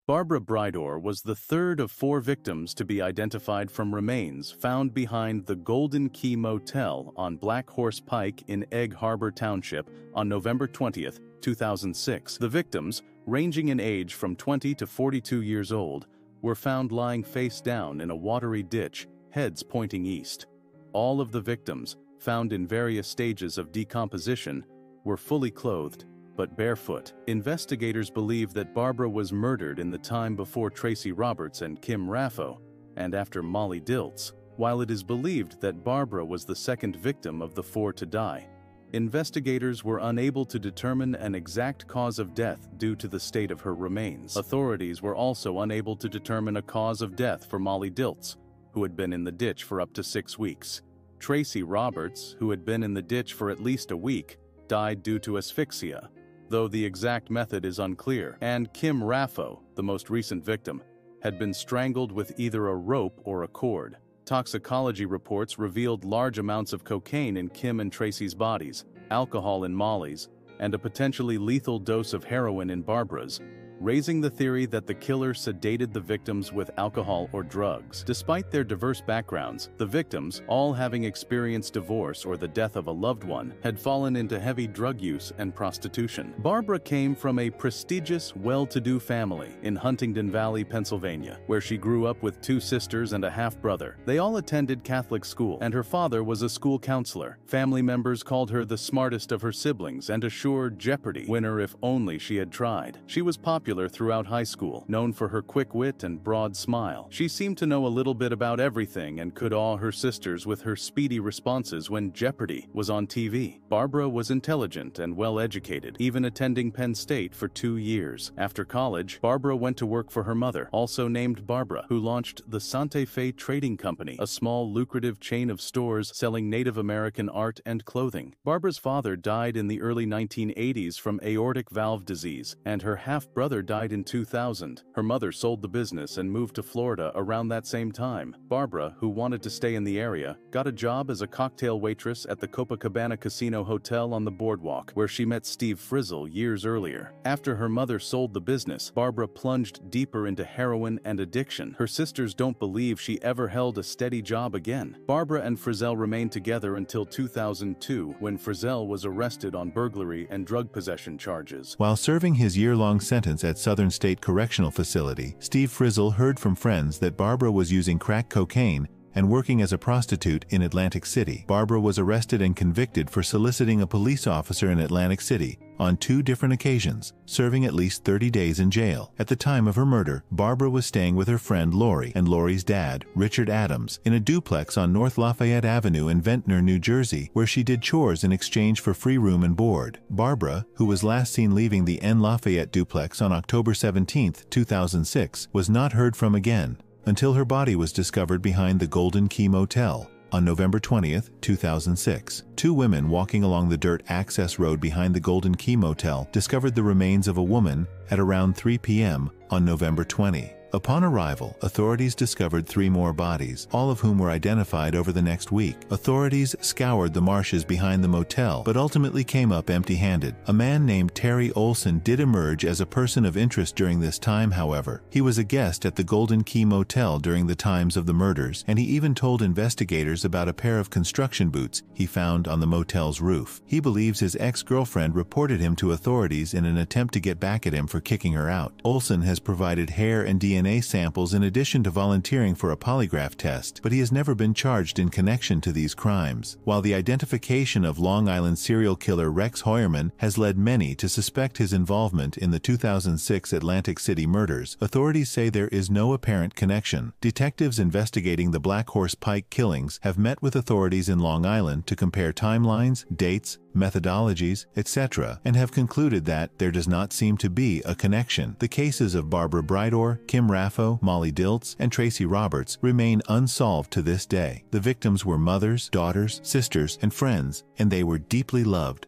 Barbara Breidor was the third of 4 victims to be identified from remains found behind the Golden Key Motel on Black Horse Pike in Egg Harbor Township on November 20, 2006. The victims, ranging in age from 20 to 42 years old, were found lying face down in a watery ditch, heads pointing east. All of the victims, found in various stages of decomposition, were fully clothed, but barefoot. Investigators believe that Barbara was murdered in the time before Tracy Roberts and Kim Raffo, and after Molly Dilts, while it is believed that Barbara was the second victim of the 4 to die. Investigators were unable to determine an exact cause of death due to the state of her remains. Authorities were also unable to determine a cause of death for Molly Dilts, who had been in the ditch for up to 6 weeks. Tracy Roberts, who had been in the ditch for at least a week, died due to asphyxia, though the exact method is unclear. And Kim Raffo, the most recent victim, had been strangled with either a rope or a cord. Toxicology reports revealed large amounts of cocaine in Kim and Tracy's bodies, alcohol in Molly's, and a potentially lethal dose of heroin in Barbara's, raising the theory that the killer sedated the victims with alcohol or drugs. Despite their diverse backgrounds, the victims, all having experienced divorce or the death of a loved one, had fallen into heavy drug use and prostitution. Barbara came from a prestigious, well-to-do family in Huntingdon Valley, Pennsylvania, where she grew up with 2 sisters and a half-brother. They all attended Catholic school, and her father was a school counselor. Family members called her the smartest of her siblings and a sure Jeopardy winner if only she had tried. She was popular throughout high school, known for her quick wit and broad smile. She seemed to know a little bit about everything and could awe her sisters with her speedy responses when Jeopardy was on TV. Barbara was intelligent and well-educated, even attending Penn State for 2 years. After college, Barbara went to work for her mother, also named Barbara, who launched the Santa Fe Trading Company, a small, lucrative chain of stores selling Native American art and clothing. Barbara's father died in the early 1980s from aortic valve disease, and her half-brother died in 2000. Her mother sold the business and moved to Florida around that same time. Barbara, who wanted to stay in the area, got a job as a cocktail waitress at the Copacabana Casino Hotel on the boardwalk, where she met Steve Frizzle years earlier. After her mother sold the business, Barbara plunged deeper into heroin and addiction. Her sisters don't believe she ever held a steady job again. Barbara and Frizzell remained together until 2002, when Frizzell was arrested on burglary and drug possession charges. While serving his year-long sentence at Southern State Correctional Facility, Steve Frizzle heard from friends that Barbara was using crack cocaine and working as a prostitute in Atlantic City. Barbara was arrested and convicted for soliciting a police officer in Atlantic City on 2 different occasions, serving at least 30 days in jail. At the time of her murder, Barbara was staying with her friend Lori and Lori's dad, Richard Adams, in a duplex on North Lafayette Avenue in Ventnor, New Jersey, where she did chores in exchange for free room and board. Barbara, who was last seen leaving the N Lafayette duplex on October 17, 2006, was not heard from again until her body was discovered behind the Golden Key Motel on November 20, 2006. 2 women walking along the dirt access road behind the Golden Key Motel discovered the remains of a woman at around 3 p.m. on November 20. Upon arrival, authorities discovered 3 more bodies, all of whom were identified over the next week. Authorities scoured the marshes behind the motel, but ultimately came up empty-handed. A man named Terry Olson did emerge as a person of interest during this time, however. He was a guest at the Golden Key Motel during the times of the murders, and he even told investigators about a pair of construction boots he found on the motel's roof. He believes his ex-girlfriend reported him to authorities in an attempt to get back at him for kicking her out. Olson has provided hair and DNA samples in addition to volunteering for a polygraph test, but he has never been charged in connection to these crimes. While the identification of Long Island serial killer Rex Heuermann has led many to suspect his involvement in the 2006 Atlantic City murders, authorities say there is no apparent connection. Detectives investigating the Black Horse Pike killings have met with authorities in Long Island to compare timelines, dates, methodologies, etc., and have concluded that there does not seem to be a connection. The cases of Barbara Breidor, Kim Raffo, Molly Dilts, and Tracy Roberts remain unsolved to this day. The victims were mothers, daughters, sisters, and friends, and they were deeply loved.